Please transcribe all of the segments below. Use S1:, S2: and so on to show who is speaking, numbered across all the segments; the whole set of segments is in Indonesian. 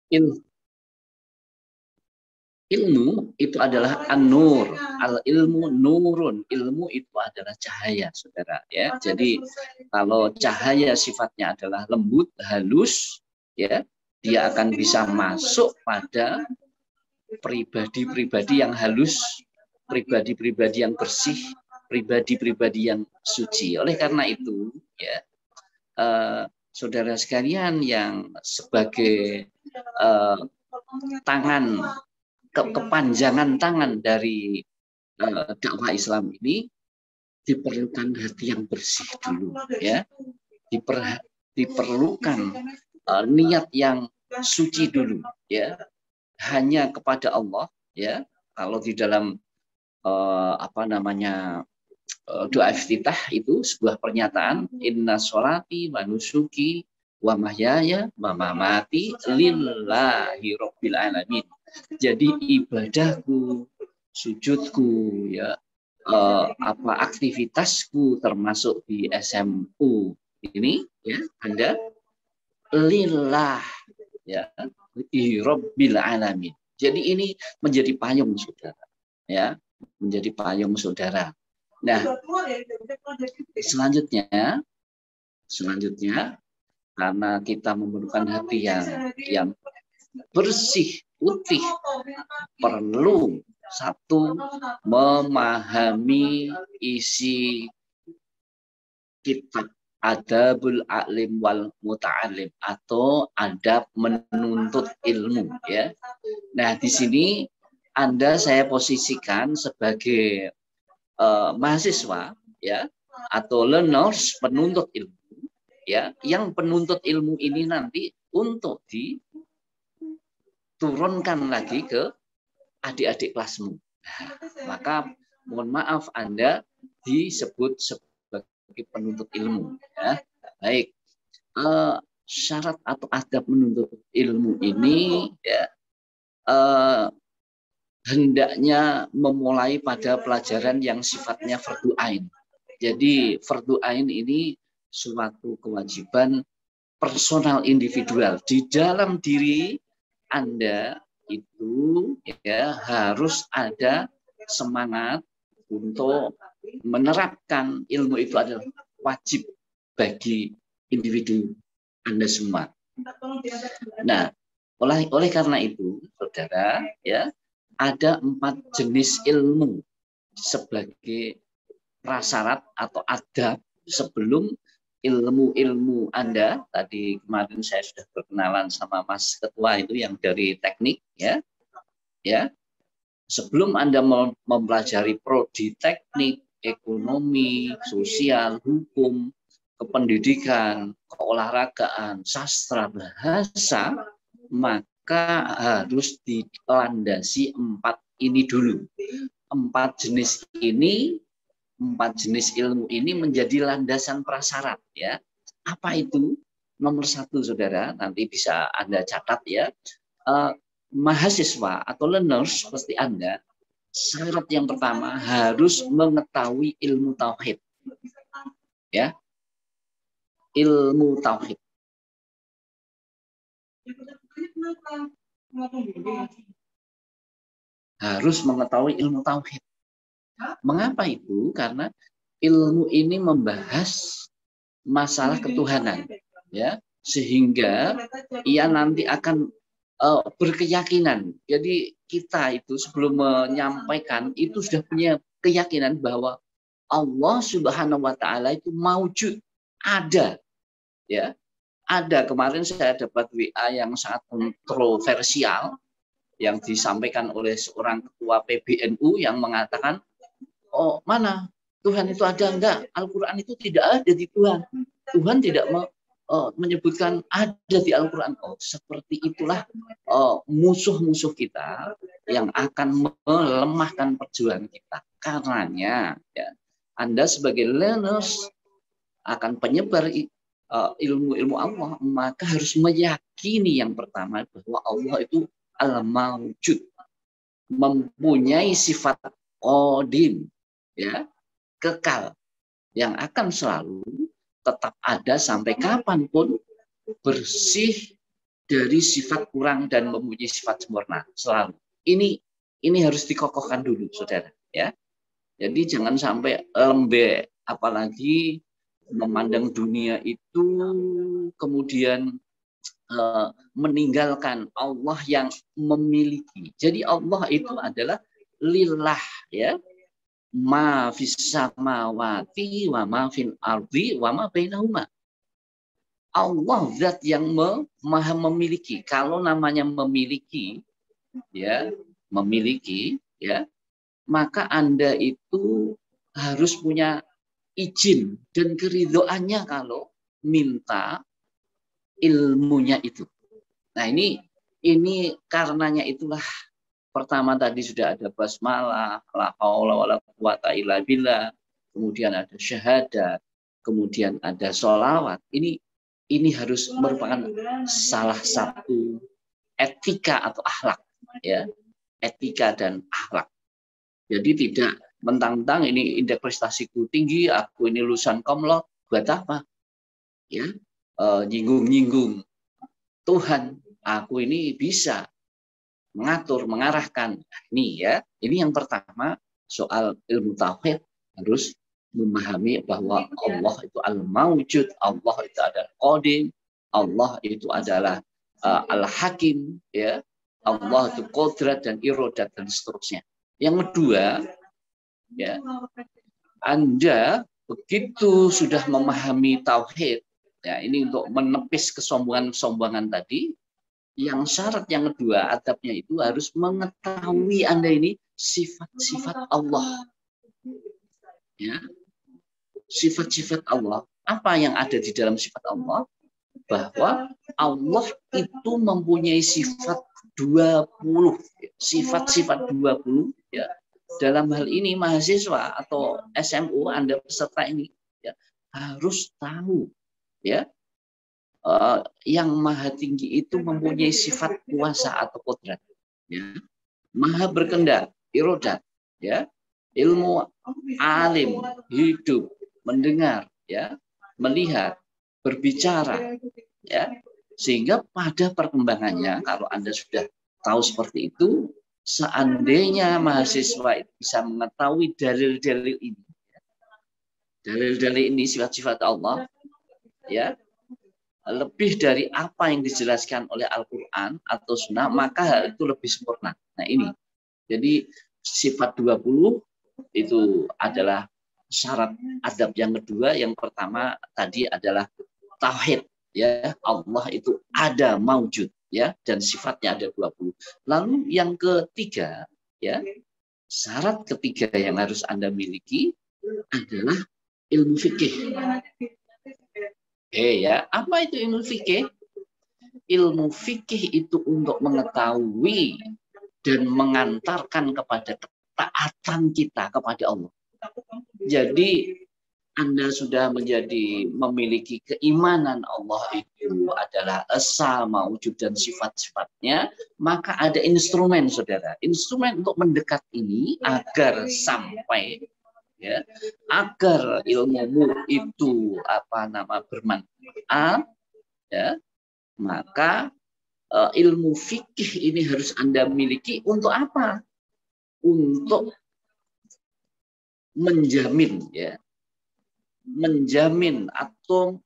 S1: Il- Ilmu itu adalah an-nur. Al-ilmu nurun. Ilmu itu adalah cahaya, saudara. Ya, jadi kalau cahaya sifatnya adalah lembut, halus, ya, dia akan bisa masuk pada pribadi-pribadi yang halus, pribadi-pribadi yang bersih, pribadi-pribadi yang suci. Oleh karena itu, ya, saudara sekalian yang sebagai tangan kepanjangan tangan dari dakwah Islam ini diperlukan hati yang bersih dulu, ya, diperlukan niat yang suci dulu, ya, hanya kepada Allah, ya. Kalau di dalam doa iftitah itu sebuah pernyataan, inna sholati wa nusuki wa mahyaya wa mamati lillahi rabbil alamin. Jadi ibadahku, sujudku, ya, aktivitasku termasuk di SMU ini, ya, Anda lillah, ya, rabbil alamin. Jadi ini menjadi payung saudara, ya, menjadi payung saudara. Nah, selanjutnya karena kita memerlukan hati yang bersih, putih, perlu satu, memahami isi kitab adabul alim wal muta'alim atau adab menuntut ilmu, ya. Nah, di sini saya posisikan sebagai mahasiswa, ya, atau learners, penuntut ilmu, ya, yang penuntut ilmu ini nanti untuk diturunkan lagi ke adik-adik kelasmu. Nah, maka mohon maaf Anda disebut sebagai penuntut ilmu, ya. Baik, syarat atau adab menuntut ilmu ini, ya, hendaknya memulai pada pelajaran yang sifatnya fardu ain. Jadi fardu ain ini suatu kewajiban personal individual di dalam diri Anda itu, ya, harus ada semangat untuk menerapkan ilmu itu adalah wajib bagi individu Anda semua. Nah, oleh karena itu, saudara, ya, ada 4 jenis ilmu sebagai prasyarat atau adab sebelum ilmu-ilmu Anda. Tadi kemarin saya sudah berkenalan sama Mas Ketua itu yang dari teknik, ya. Ya. Sebelum Anda mempelajari prodi teknik, ekonomi, sosial, hukum, kependidikan, keolahragaan, sastra, bahasa, maka harus dilandasi 4 ini dulu. 4 jenis ilmu ini menjadi landasan prasyarat, ya. Apa itu? Nomor 1, saudara, nanti bisa Anda catat, ya. Mahasiswa atau learners seperti Anda, syarat yang pertama harus mengetahui ilmu tauhid, ya. Ilmu tauhid. Harus mengetahui ilmu tauhid. Mengapa itu? Karena ilmu ini membahas masalah ketuhanan, ya, sehingga ia nanti akan berkeyakinan. Jadi kita itu sebelum menyampaikan itu sudah punya keyakinan bahwa Allah Subhanahu wa taala itu maujud, ada, ya. Ada. Kemarin saya dapat WA yang sangat kontroversial yang disampaikan oleh seorang ketua PBNU yang mengatakan, oh, mana Tuhan itu ada enggak? Al-Quran itu tidak ada di Tuhan. Tuhan tidak menyebutkan ada di Al-Quran. Oh, seperti itulah musuh-musuh kita yang akan melemahkan perjuangan kita. Karenanya, ya, Anda sebagai learners akan penyebar ilmu-ilmu Allah, maka harus meyakini yang pertama bahwa Allah itu al-mawjud, mempunyai sifat qadim, ya, kekal, yang akan selalu tetap ada sampai kapanpun, bersih, dari sifat kurang dan mempunyai sifat sempurna selalu. Ini harus dikokohkan dulu, saudara. Ya, jadi jangan sampai lembek, apalagi memandang dunia itu kemudian meninggalkan Allah yang memiliki. Jadi Allah itu adalah lillah, ya, ma fis samawati wa ma fil ardi wa ma bainahuma. Allah zat yang maha memiliki. Kalau namanya memiliki, ya, memiliki, ya, maka Anda itu harus punya izin dan keridhoannya kalau minta ilmunya itu. Nah, ini karenanya itulah pertama tadi sudah ada basmalah, la haula wala quwata illa billah, kemudian ada syahadat, kemudian ada sholawat. Ini harus merupakan salah satu etika atau akhlak, ya, etika dan akhlak. Jadi tidak mentang-mentang ini indeks prestasiku tinggi, aku ini lulusan komlot, buat apa? Ya, nyinggung-nyinggung Tuhan, aku ini bisa mengatur, mengarahkan. Ini ya, ini yang pertama soal ilmu tauhid, harus memahami bahwa Allah itu al-mawjud, Allah itu adalah qadim, Allah itu adalah al-hakim, ya, Allah itu qudrat dan irodat dan seterusnya. Yang kedua, ya, Anda begitu sudah memahami tauhid, ya, ini untuk menepis kesombongan tadi. Yang syarat yang kedua, adabnya itu harus mengetahui Anda ini sifat-sifat Allah. Ya, sifat-sifat Allah. Apa yang ada di dalam sifat Allah? Bahwa Allah itu mempunyai sifat 20. Sifat-sifat 20. Ya. Dalam hal ini mahasiswa atau SMU Anda peserta ini, ya, harus tahu, ya, yang maha tinggi itu mempunyai sifat kuasa atau kodrat, ya, maha berkehendak, irodat, ya, ilmu, alim, hidup, mendengar, ya, melihat, berbicara, ya, sehingga pada perkembangannya kalau Anda sudah tahu seperti itu, seandainya mahasiswa itu bisa mengetahui dalil-dalil ini, dalil-dalil ini sifat-sifat Allah, ya, lebih dari apa yang dijelaskan oleh Al-Quran atau Sunnah, maka hal itu lebih sempurna. Nah, ini. Jadi sifat 20 itu adalah syarat adab yang kedua. Yang pertama tadi adalah tauhid, ya, Allah itu ada, maujud, ya, dan sifatnya ada 20. Lalu yang ketiga, ya, syarat ketiga yang harus Anda miliki adalah ilmu fikih. Ya, apa itu ilmu fikih? Ilmu fikih itu untuk mengetahui dan mengantarkan kepada ketaatan kita kepada Allah. Jadi Anda sudah memiliki keimanan Allah itu adalah esa, maujud dan sifat-sifatnya, maka ada instrumen, saudara. Instrumen untuk mendekat ini agar sampai, ya, agar ilmumu itu bermanfaat, ya, maka ilmu fikih ini harus Anda miliki untuk apa? Untuk menjamin, ya, menjamin atau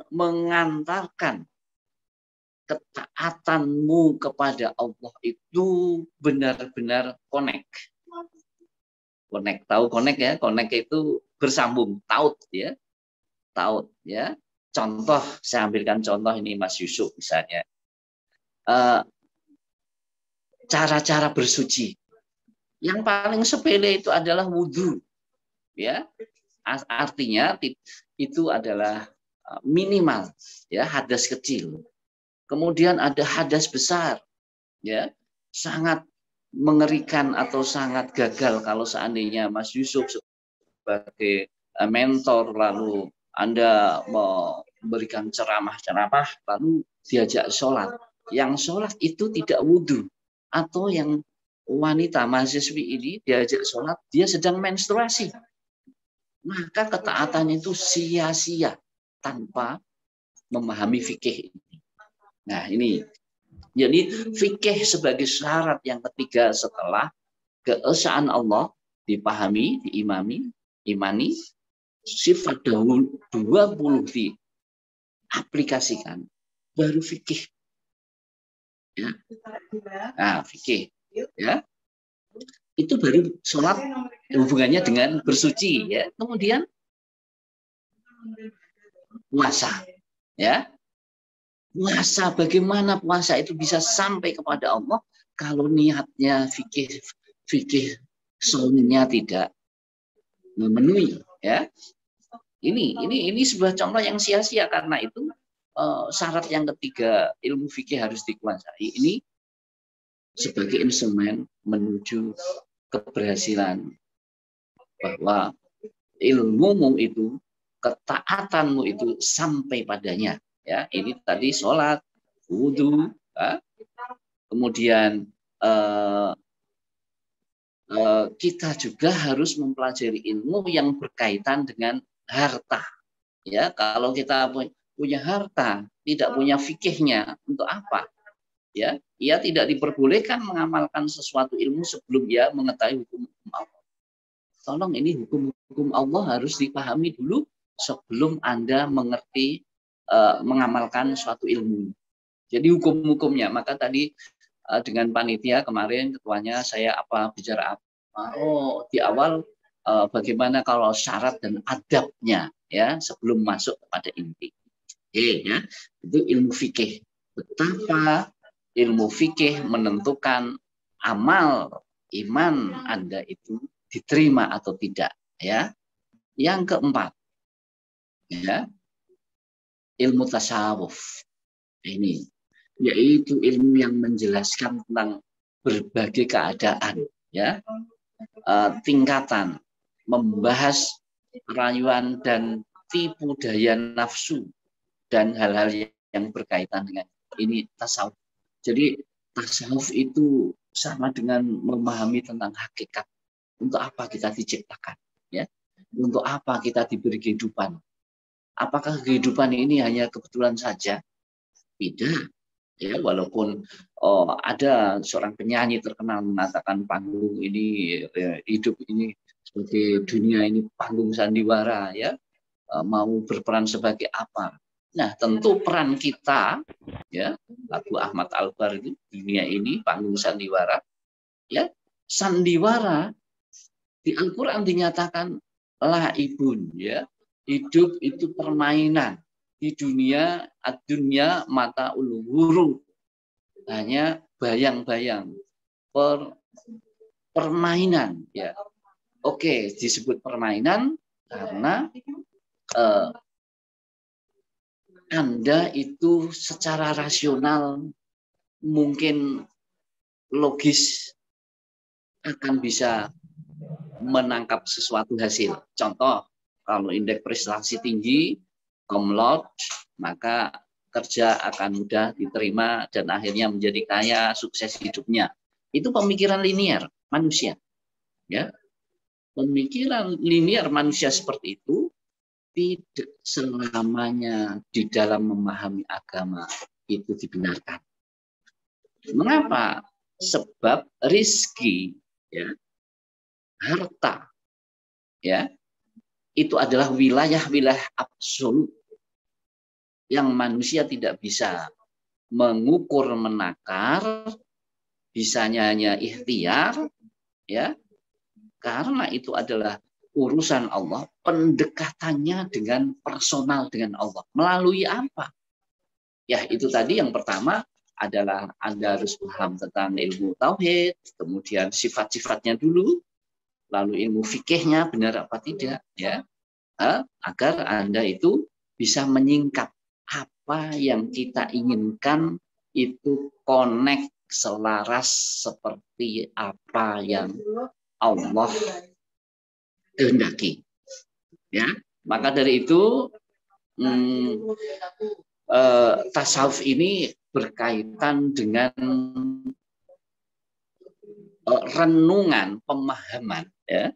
S1: mengantarkan ketaatanmu kepada Allah itu benar-benar connect. Connect, tahu connect, ya? Connect itu bersambung, taut, ya. Taut, ya. Contoh, saya ambilkan contoh ini Mas Yusuf misalnya. Cara-cara bersuci. Yang paling sepele itu adalah wudhu, ya. Artinya itu adalah minimal, ya, hadas kecil. Kemudian ada hadas besar, ya, sangat mengerikan atau sangat gagal kalau seandainya Mas Yusuf sebagai mentor lalu Anda memberikan ceramah-ceramah lalu diajak sholat. Yang sholat itu tidak wudhu, atau yang wanita mahasiswi ini diajak sholat dia sedang menstruasi, maka ketaatan itu sia-sia tanpa memahami fikih ini. Nah, ini. Jadi fikih sebagai syarat yang ketiga setelah keesaan Allah dipahami, imani, sifat 20 diaplikasikan, baru fikih. Ya. Nah, fikih. Ya. Itu baru sholat hubungannya dengan bersuci. Ya. Kemudian puasa. Ya. Puasa, bagaimana puasa itu bisa sampai kepada Allah kalau niatnya fikih soalnya tidak memenuhi, ya. Ini sebuah contoh yang sia-sia karena itu syarat yang ketiga ilmu fikih harus dikuasai. Ini sebagai instrumen menuju keberhasilan, bahwa ilmumu itu, ketaatanmu itu sampai padanya. Ya, ini tadi sholat, wudhu, ya. Kemudian kita juga harus mempelajari ilmu yang berkaitan dengan harta. Ya, kalau kita punya harta, tidak punya fikihnya, untuk apa? Ya, ia tidak diperbolehkan mengamalkan sesuatu ilmu sebelum ia mengetahui hukum Allah. Tolong, ini hukum-hukum Allah harus dipahami dulu sebelum Anda mengerti mengamalkan suatu ilmu. Jadi hukum-hukumnya. Maka tadi dengan panitia kemarin ketuanya saya bicara apa? Oh, di awal bagaimana kalau syarat dan adabnya, ya, sebelum masuk kepada inti. Ya, itu ilmu fikih. Betapa ilmu fikih menentukan amal iman Anda itu diterima atau tidak, ya. Yang keempat, ya, ilmu tasawuf. Ini yaitu ilmu yang menjelaskan tentang berbagai keadaan, ya, tingkatan, membahas rayuan dan tipu daya nafsu dan hal-hal yang berkaitan dengan ini tasawuf. Jadi tasawuf itu sama dengan memahami tentang hakikat. Untuk apa kita diciptakan, ya? Untuk apa kita diberi kehidupan? Apakah kehidupan ini hanya kebetulan saja? Tidak. Ya, walaupun ada seorang penyanyi terkenal mengatakan panggung ini, hidup ini sebagai dunia ini panggung sandiwara, ya, mau berperan sebagai apa? Nah, tentu peran kita, ya, lagu Ahmad Albar itu dunia ini panggung sandiwara, ya, sandiwara di Al-Quran dinyatakan laibun, ya, hidup itu permainan. Di dunia, ad-dunya mata uluhuru, hanya bayang-bayang, permainan, ya. Oke, disebut permainan karena Anda itu secara rasional mungkin logis akan bisa menangkap sesuatu hasil. Contoh, kalau indeks prestasi tinggi, cum laude, maka kerja akan mudah diterima dan akhirnya menjadi kaya, sukses hidupnya. Itu pemikiran linear manusia, ya. Pemikiran linear manusia seperti itu tidak selamanya di dalam memahami agama itu dibenarkan. Mengapa? Sebab rizki, ya, harta, ya, itu adalah wilayah-wilayah absolut yang manusia tidak bisa mengukur, menakar, bisanya hanya ikhtiar, ya, karena itu adalah urusan Allah, pendekatannya dengan personal dengan Allah. Melalui apa? Ya, itu tadi yang pertama adalah Anda harus paham tentang ilmu tauhid, kemudian sifat-sifatnya dulu, lalu ilmu fikihnya benar apa tidak, ya, agar Anda itu bisa menyingkap apa yang kita inginkan itu connect, selaras seperti apa yang Allah kehendaki, ya. Maka dari itu tasawuf ini berkaitan dengan renungan, pemahaman, ya.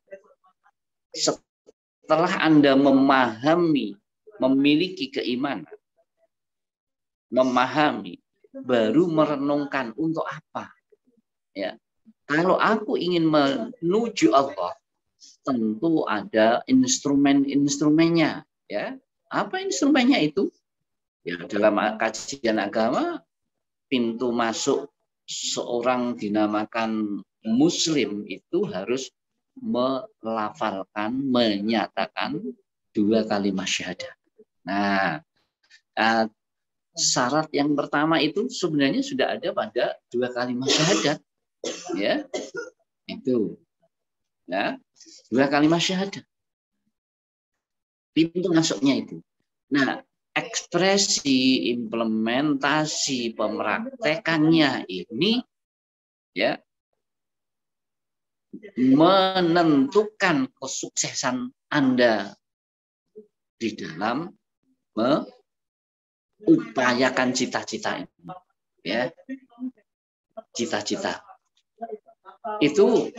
S1: Setelah Anda memahami, memiliki keimanan, memahami baru merenungkan untuk apa. Ya, kalau aku ingin menuju Allah, tentu ada instrumen-instrumennya. Ya, apa instrumennya itu? Ya, dalam kajian agama, pintu masuk seorang dinamakan Muslim itu harus melafalkan, menyatakan 2 kalimat syahadat. Nah, syarat yang pertama itu sebenarnya sudah ada pada 2 kalimat syahadat, ya, itu, ya, 2 kalimat syahadat. Pintu masuknya itu. Nah, ekspresi, implementasi, pemraktekannya ini, ya, menentukan kesuksesan Anda di dalam mengupayakan cita-cita ini, ya, cita-cita itu.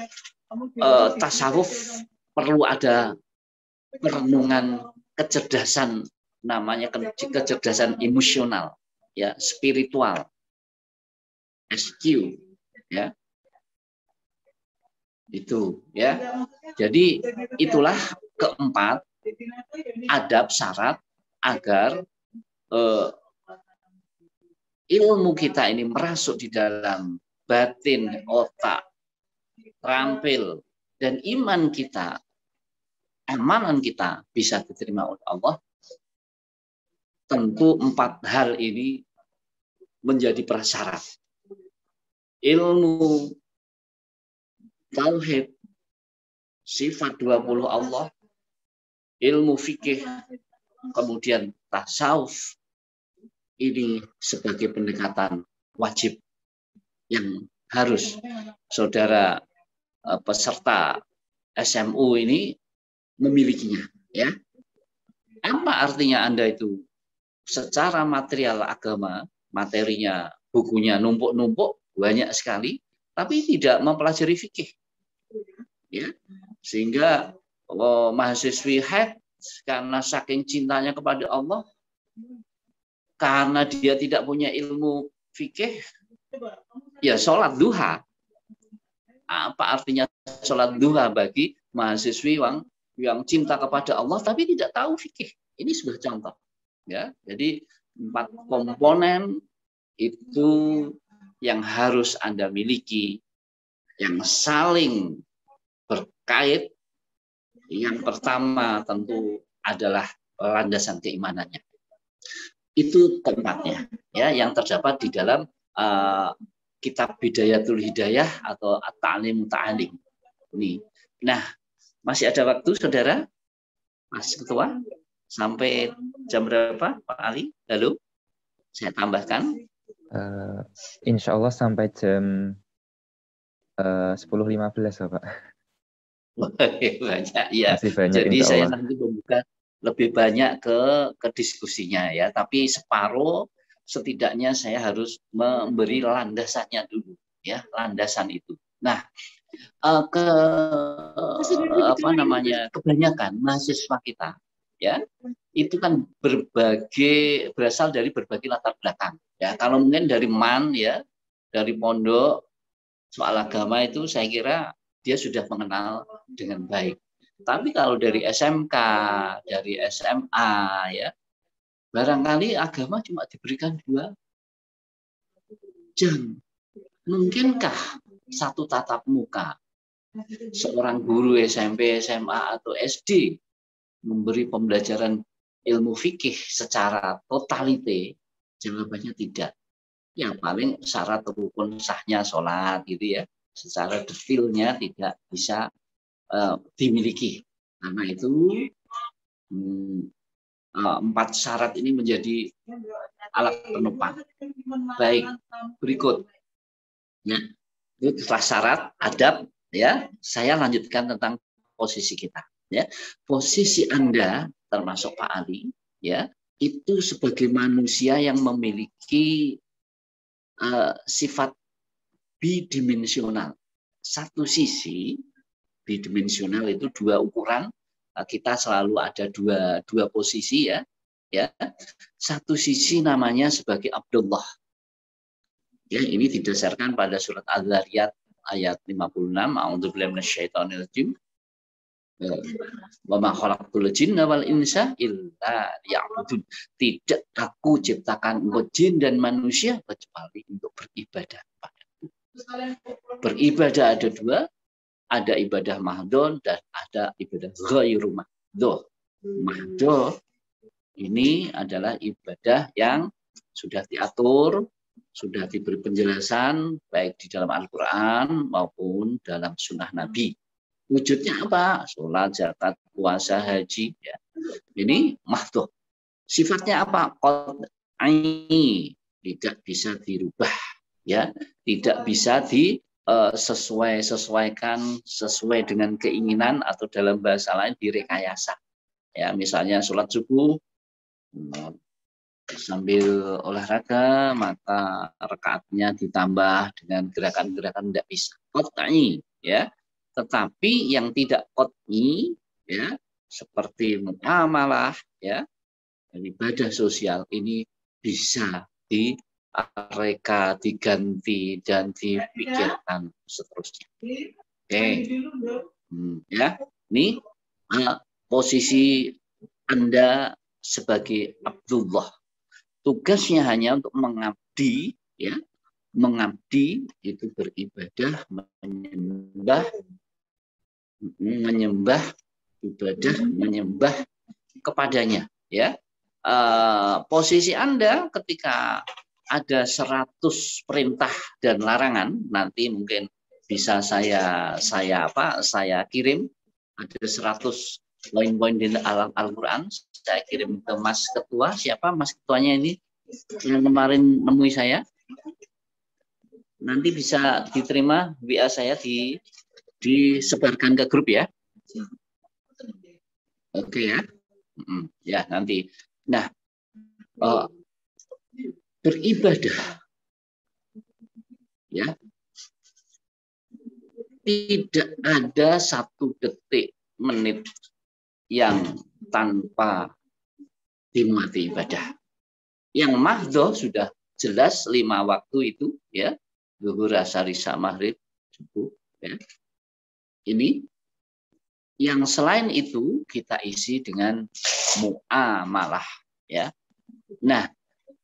S1: Tasawuf perlu ada perenungan kecerdasan, namanya kecerdasan emosional, ya, spiritual, SQ, ya, itu, ya. Jadi itulah keempat adab syarat agar ilmu kita ini merasuk di dalam batin, otak, terampil, dan iman kita, amanan kita bisa diterima oleh Allah. Tentu 4 hal ini menjadi prasyarat. Ilmu tauhid, sifat 20 Allah, ilmu fikih, kemudian tasawuf, ini sebagai pendekatan wajib yang harus saudara peserta SMU ini memilikinya, ya. Apa artinya Anda itu secara material agama, materinya, bukunya numpuk-numpuk banyak sekali, tapi tidak mempelajari fikih, ya, sehingga mahasiswi haid karena saking cintanya kepada Allah, karena dia tidak punya ilmu fikih, ya sholat duha. Apa artinya sholat duha bagi mahasiswi yang cinta kepada Allah tapi tidak tahu fikih? Ini sebuah contoh, ya. Jadi 4 komponen itu yang harus Anda miliki, yang saling berkait. Yang pertama tentu adalah landasan keimanannya. Itu keempatnya, ya, yang terdapat di dalam kitab Bidayatul Hidayah atau At-Ta'lim Muta'alim. Ini. Nah, masih ada waktu, saudara, Mas Ketua, sampai jam berapa, Pak Ali? Lalu saya tambahkan.
S2: Insya Allah sampai jam 10.15, Pak.
S1: Banyak, ya.
S2: Masih banyak,
S1: jadi saya nanti membuka lebih banyak ke diskusinya, ya, tapi separuh setidaknya saya harus memberi landasannya dulu, ya, landasan itu. Nah, kebanyakan mahasiswa kita, ya, itu kan berasal dari berbagai latar belakang, ya. Kalau mungkin dari MAN, ya, dari pondok soal agama itu saya kira dia sudah mengenal dengan baik. Tapi kalau dari SMK, dari SMA, ya, barangkali agama cuma diberikan 2 jam. Mungkinkah satu tatap muka seorang guru SMP, SMA, atau SD memberi pembelajaran ilmu fikih secara totalite? Jawabannya tidak. Ya, paling syarat rukun sahnya sholat, gitu, ya, secara detailnya tidak bisa dimiliki. Karena itu 4 syarat ini menjadi alat penopang. Baik, berikut. Nah, itu setelah syarat, adab, ya, saya lanjutkan tentang posisi kita, ya. Posisi Anda termasuk Pak Ali, ya, itu sebagai manusia yang memiliki sifat bidimensional. Satu sisi bidimensional itu 2 ukuran. Kita selalu ada dua posisi, ya. Satu sisi namanya sebagai Abdullah, Ya, ini didasarkan pada surat Al-Zariyat ayat 56. A'udzubillahi minasyaitonirrajim. Wa ma khalaqtul jinna wal insa illa liya'budun. Tidak aku ciptakan jin dan manusia kecuali untuk beribadah. Beribadah ada dua, ada ibadah mahdhon dan ada ibadah ghairu mahdhon. Mahdhon ini adalah ibadah yang sudah diatur, sudah diberi penjelasan baik di dalam Al-Quran maupun dalam sunnah Nabi. Wujudnya apa? Sholat, zakat, puasa, haji. Ya. Ini mahdhon. Sifatnya apa? Qat'i. Tidak bisa dirubah. Ya, tidak bisa disesuaikan sesuai dengan keinginan atau dalam bahasa lain direkayasa. Ya, misalnya sholat subuh sambil olahraga maka rakaatnya ditambah dengan gerakan-gerakan tidak bisa. Qat'i, ya. Tetapi yang tidak qat'i, ya, seperti muamalah, ya, ibadah sosial ini bisa direka, diganti dan dipikirkan seterusnya. Oke, ya, ini posisi Anda sebagai Abdullah. Tugasnya hanya untuk mengabdi, ya, mengabdi itu beribadah, menyembah ibadah, menyembah kepadanya, ya. Posisi Anda ketika ada 100 perintah dan larangan, nanti mungkin bisa saya kirim ada 100 poin-poin di Al-Quran, saya kirim ke Mas Ketua. Siapa Mas Ketuanya ini yang kemarin nemui saya? Nanti bisa diterima WA saya disebarkan ke grup, ya. Oke, ya. Ya, nanti. Nah, beribadah, ya, tidak ada 1 detik, menit yang tanpa dimulai ibadah. Yang mahdhon sudah jelas 5 waktu itu, ya, zuhur, asar, isya, maghrib, subuh, ya. Ini yang selain itu kita isi dengan muamalah, ya. Nah,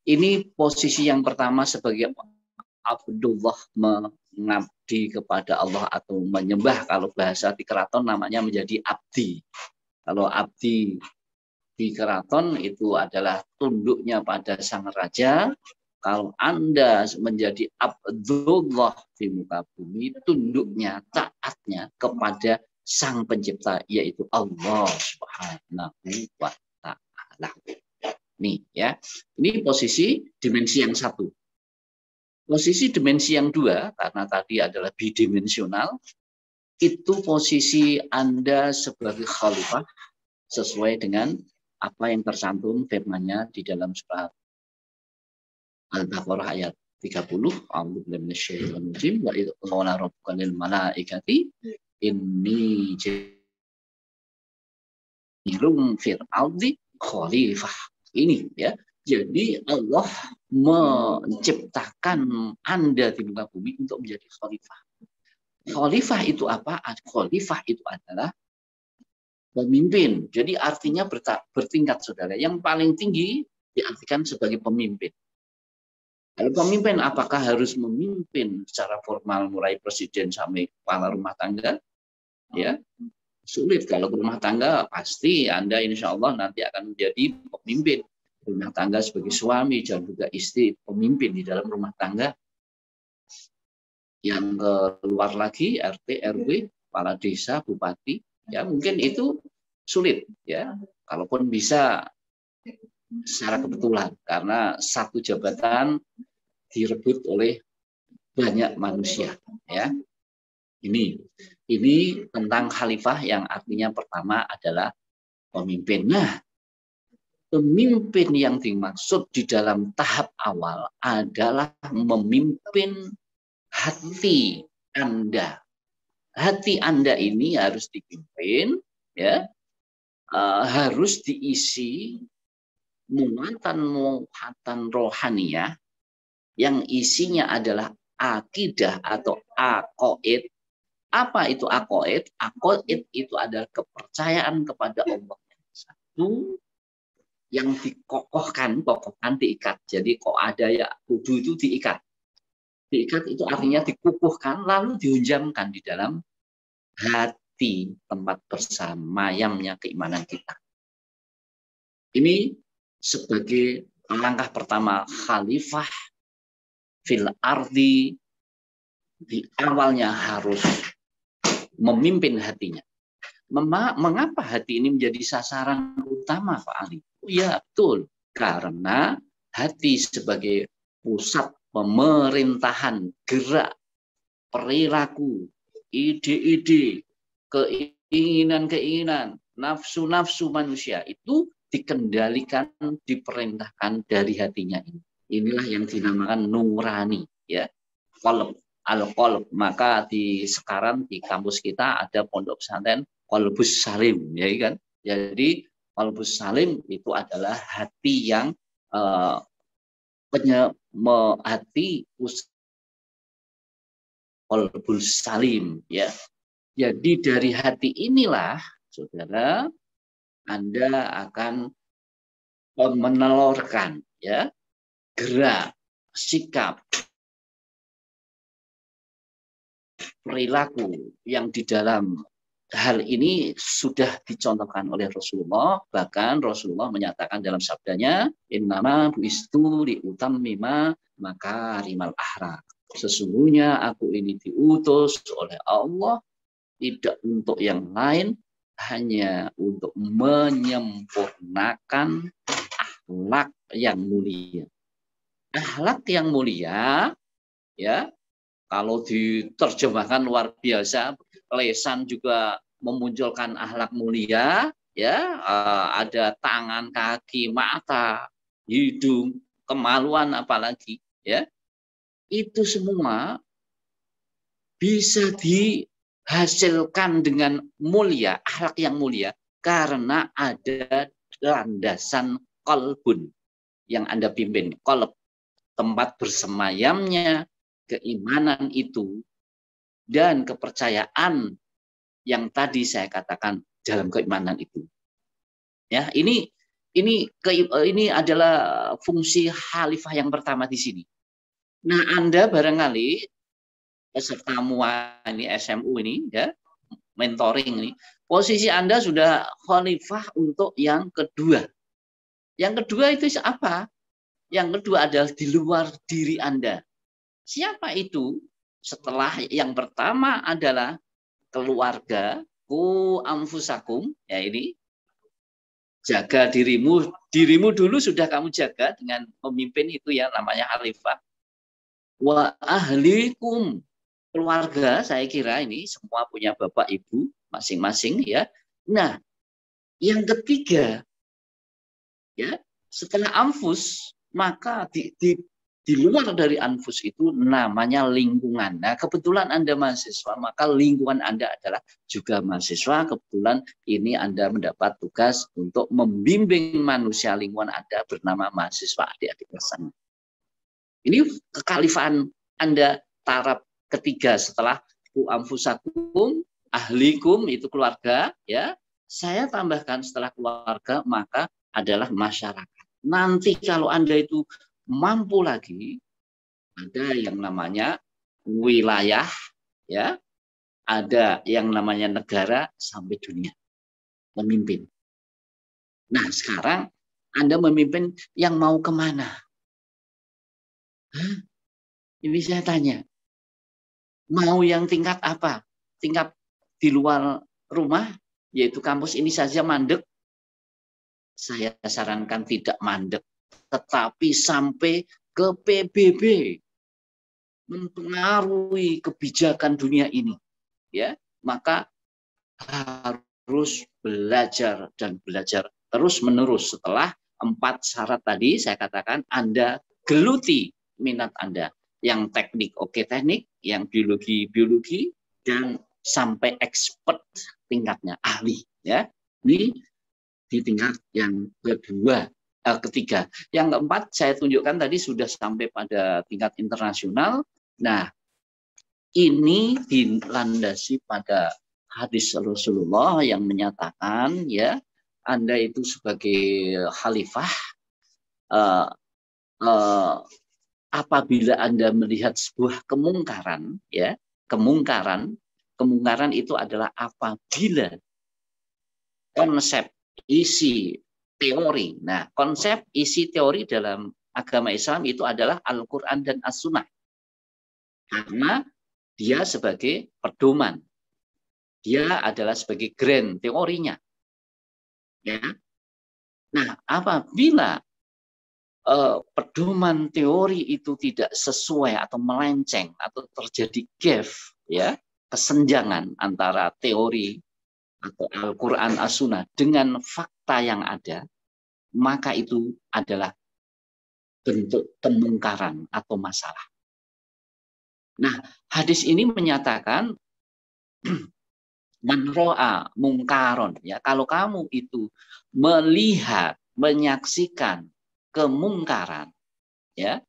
S1: ini posisi yang pertama sebagai Abdullah, mengabdi kepada Allah atau menyembah. Kalau bahasa di keraton namanya menjadi abdi. Kalau abdi di keraton itu adalah tunduknya pada sang raja. Kalau Anda menjadi Abdullah di muka bumi, tunduknya, taatnya kepada sang pencipta, yaitu Allah Subhanahu wa Ta'ala. Nih, ya. Ini posisi dimensi yang 1. Posisi dimensi yang 2, karena tadi adalah bidimensional, itu posisi Anda sebagai khalifah sesuai dengan apa yang tercantum firman-Nya di dalam surat Al-Baqarah ayat 30. A'udzubillahi minasyaitonir rajim. Wa idz qala rabbuka lil malaikati inni ja'ilun fil ardi khalifah. Ini, ya. Jadi Allah menciptakan Anda di muka bumi untuk menjadi khalifah. Khalifah itu apa? Khalifah itu adalah pemimpin. Jadi artinya bertingkat, saudara. Yang paling tinggi diartikan sebagai pemimpin. Kalau pemimpin, apakah harus memimpin secara formal mulai presiden sampai kepala rumah tangga? Ya, sulit. Kalau rumah tangga pasti Anda insya Allah nanti akan menjadi pemimpin rumah tangga sebagai suami dan juga istri, pemimpin di dalam rumah tangga. Yang keluar lagi RT, RW, kepala desa, bupati, ya mungkin itu sulit, ya. Kalaupun bisa secara kebetulan, karena satu jabatan direbut oleh banyak manusia, ya. Ini tentang khalifah yang artinya pertama adalah pemimpin. Nah, pemimpin yang dimaksud di dalam tahap awal adalah memimpin hati Anda. Hati Anda ini harus dipimpin, ya, harus diisi muatan rohaniyah, yang isinya adalah akidah atau aqaid. Apa itu aqaid? Aqaid itu adalah kepercayaan kepada Allah yang satu, yang dikokohkan, diikat. Jadi kok ada ya kudu itu diikat. Diikat itu artinya dikukuhkan lalu dihunjamkan di dalam hati, tempat bersemayamnya keimanan kita. Ini sebagai langkah pertama khalifah fil ardi, di awalnya harus memimpin hatinya. Mengapa hati ini menjadi sasaran utama, Pak Ali? Oh, ya, betul. Karena hati sebagai pusat pemerintahan gerak, perilaku, ide-ide, keinginan-keinginan, nafsu-nafsu manusia itu dikendalikan, diperintahkan dari hatinya ini. Inilah yang dinamakan nurani, ya. Qalb, al-qalb. Maka sekarang di kampus kita ada pondok pesantren Qalbus Salim, ya kan? Jadi Qalbus Salim itu adalah hati yang hati Qalbus Salim, ya. Jadi dari hati inilah, saudara, Anda akan menelurkan, ya, gerak, sikap, perilaku yang di dalam hal ini sudah dicontohkan oleh Rasulullah. Bahkan Rasulullah menyatakan dalam sabdanya, innama buistu liutammima makarimal akhlak. Sesungguhnya aku ini diutus oleh Allah tidak untuk yang lain, hanya untuk menyempurnakan akhlak yang mulia. Akhlak yang mulia, ya, kalau diterjemahkan luar biasa, lesan juga memunculkan akhlak mulia, ya, ada tangan, kaki, mata, hidung, kemaluan apalagi, ya, itu semua bisa dihasilkan dengan mulia, akhlak yang mulia, karena ada landasan qalbun yang Anda pimpin, qalb, tempat bersemayamnya keimanan itu dan kepercayaan yang tadi saya katakan dalam keimanan itu. Ya, ini adalah fungsi khalifah yang pertama di sini. Nah, Anda barangkali peserta MUA ini, SMU ini, ya, mentoring ini, posisi Anda sudah khalifah untuk yang kedua. Yang kedua itu apa? Yang kedua adalah di luar diri Anda. Siapa itu? Setelah yang pertama adalah keluarga, ku anfusakum, ya, ini jaga dirimu dulu sudah kamu jaga dengan memimpin itu, ya, namanya khalifah. Wa ahlikum, keluarga, saya kira ini semua punya bapak ibu masing-masing, ya. Nah, yang ketiga, ya, setelah anfus, maka di luar dari anfus itu namanya lingkungan. Nah, kebetulan Anda mahasiswa, maka lingkungan Anda adalah juga mahasiswa. Kebetulan ini Anda mendapat tugas untuk membimbing manusia lingkungan Anda bernama mahasiswa, adik-adik bersama. Ini kekhalifahan Anda taraf ketiga setelah ku anfusakum, ahlikum itu keluarga, ya. Saya tambahkan setelah keluarga maka adalah masyarakat. Nanti kalau Anda itu mampu lagi, ada yang namanya wilayah, ya, ada yang namanya negara sampai dunia, memimpin. Nah, sekarang Anda memimpin yang mau kemana? Hah? Ini saya tanya, mau yang tingkat apa? Tingkat di luar rumah, yaitu kampus ini saja mandek? Saya sarankan tidak mandek, tetapi sampai ke PBB, mempengaruhi kebijakan dunia ini, ya, maka harus belajar dan belajar terus menerus. Setelah 4 syarat tadi saya katakan, Anda geluti minat Anda, yang teknik oke teknik, yang biologi biologi, dan sampai expert tingkatnya, ahli, ya. Ini di tingkat yang kedua. ketiga. Yang keempat saya tunjukkan tadi sudah sampai pada tingkat internasional. Nah, ini dilandasi pada hadis Rasulullah yang menyatakan ya Anda itu sebagai khalifah apabila Anda melihat sebuah kemungkaran ya, kemungkaran itu adalah apabila konsep isi teori. Nah, konsep isi teori dalam agama Islam itu adalah Al-Qur'an dan As-Sunnah. Karena dia sebagai pedoman. Dia adalah sebagai grand teorinya. Ya. Nah, apabila pedoman teori itu tidak sesuai atau melenceng atau terjadi gap, ya, kesenjangan antara teori atau Al-Quran As-Sunnah dengan fakta yang ada, maka itu adalah bentuk kemungkaran atau masalah. Nah, hadis ini menyatakan man ro'a mungkaron, ya, kalau kamu itu melihat, menyaksikan kemungkaran, ya,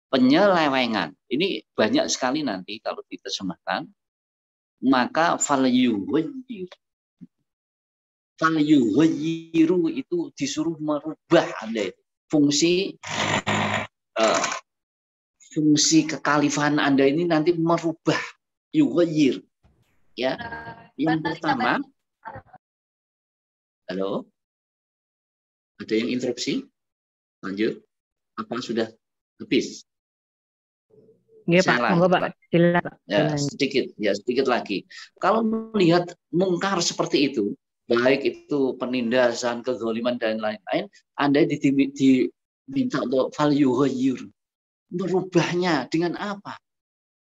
S1: penyelewengan, ini banyak sekali nanti kalau diterjemahkan, maka falyughayyiru itu disuruh merubah Anda fungsi fungsi kekhalifahan Anda ini nanti merubah yughayyir, ya. Yang pertama, halo, ada yang interupsi? Lanjut, apa sudah habis?
S3: Iya Pak, monggo Pak.
S1: Ya, sedikit lagi. Kalau melihat mungkar seperti itu, baik itu penindasan, kezaliman dan lain-lain, Anda diminta untuk falyughayyir, merubahnya dengan apa?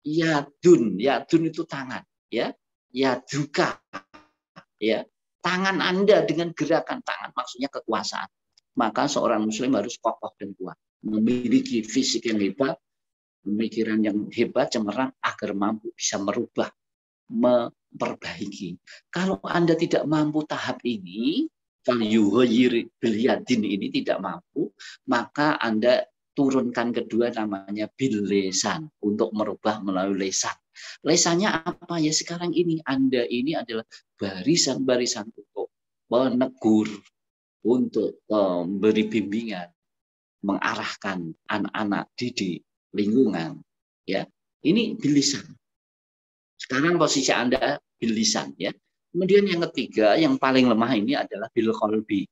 S1: Yadun itu tangan, ya. Yaduka, ya. Tangan Anda dengan gerakan tangan, maksudnya kekuasaan. Maka seorang muslim harus kokoh dan kuat, memiliki fisik yang hebat, pemikiran yang hebat, cemerlang, agar mampu bisa merubah, memperbaiki. Kalau Anda tidak mampu tahap ini, ini tidak mampu, maka Anda turunkan kedua namanya bil lesan, untuk merubah melalui lesan. Lesannya apa ya sekarang ini? Anda ini adalah barisan-barisan untuk menegur, untuk memberi bimbingan, mengarahkan anak-anak didik, lingkungan, ya. Ini bilisan. Sekarang posisi Anda bilisan, ya. Kemudian yang ketiga, yang paling lemah ini adalah bil qalbi.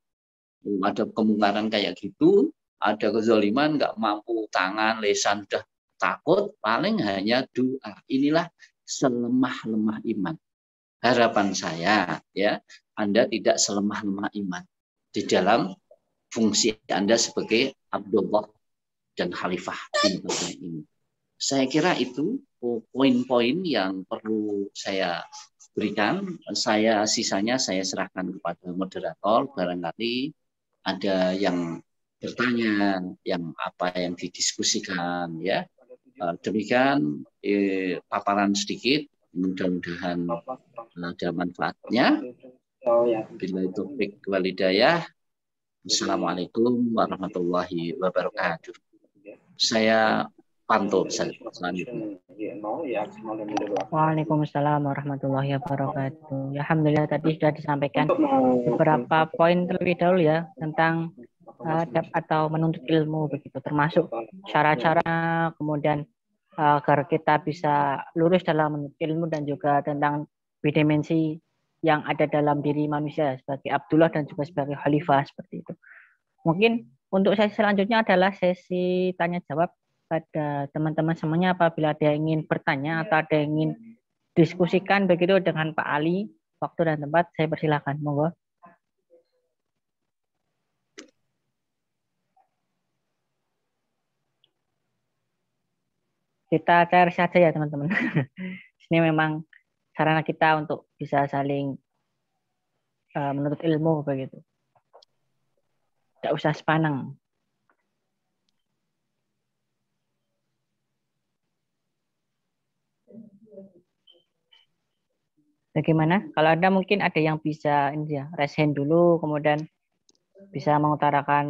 S1: Ada kemungkaran kayak gitu, ada kezaliman, nggak mampu tangan, lesan sudah takut, paling hanya doa. Inilah selemah-lemah iman. Harapan saya, ya, Anda tidak selemah-lemah iman di dalam fungsi Anda sebagai Abdullah dan Khalifah ini. Saya kira itu poin-poin yang perlu saya berikan. Sisanya saya serahkan kepada moderator. Barangkali ada yang bertanya, yang didiskusikan, ya. Demikian paparan sedikit. Mudah-mudahan ada manfaatnya. Bila itu walidayah. Assalamualaikum warahmatullahi wabarakatuh. Saya pantau selanjutnya.
S3: Waalaikumsalam warahmatullahi wabarakatuh. Alhamdulillah tadi sudah disampaikan beberapa poin terlebih dahulu ya tentang atau menuntut ilmu begitu, termasuk cara-cara kemudian agar kita bisa lurus dalam menuntut ilmu dan juga tentang dimensi yang ada dalam diri manusia sebagai Abdullah dan juga sebagai khalifah seperti itu. Mungkin untuk sesi selanjutnya adalah sesi tanya jawab pada teman-teman semuanya. Apabila ada yang ingin bertanya atau ada yang ingin diskusikan begitu dengan Pak Ali, waktu dan tempat saya persilakan, monggo. Kita share saja ya teman-teman. Ini memang sarana kita untuk bisa saling menuntut ilmu begitu. Tidak usah sepanang. Bagaimana? Kalau ada mungkin ada yang bisa ini ya, raise hand dulu, kemudian bisa mengutarakan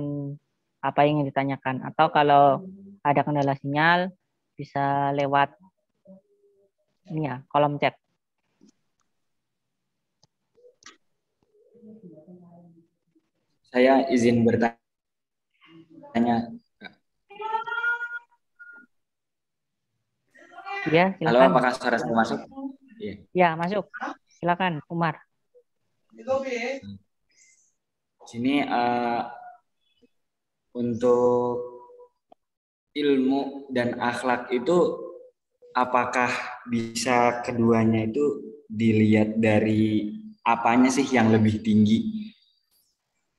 S3: apa yang ingin ditanyakan. Atau kalau ada kendala sinyal bisa lewat ini ya, kolom chat.
S4: Saya izin bertanya.
S3: Ya, silakan.
S4: Halo, apakah suara saya masuk? Iya.
S3: Ya, masuk. Silakan, Umar.
S4: Sini untuk ilmu dan akhlak itu apakah bisa keduanya itu dilihat dari apanya sih yang lebih tinggi?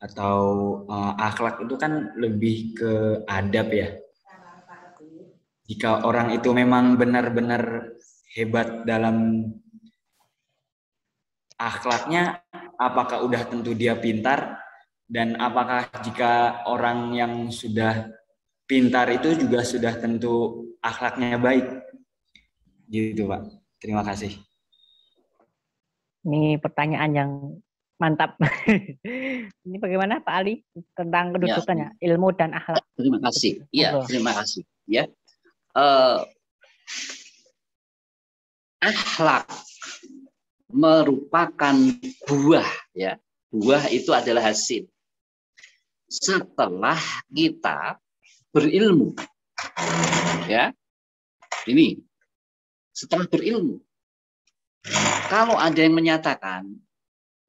S4: Atau akhlak itu kan lebih ke adab ya. Jika orang itu memang benar-benar hebat dalam akhlaknya, apakah udah tentu dia pintar? Dan apakah jika orang yang sudah pintar itu juga sudah tentu akhlaknya baik? Gitu, Pak. Terima kasih.
S3: Ini pertanyaan yang mantap. Ini bagaimana Pak Ali tentang kedudukannya ilmu dan akhlak?
S1: Terima kasih. Iya, terima kasih. Ya, akhlak merupakan buah. Ya, buah itu adalah hasil setelah kita berilmu. Ya, ini setelah berilmu. Kalau ada yang menyatakan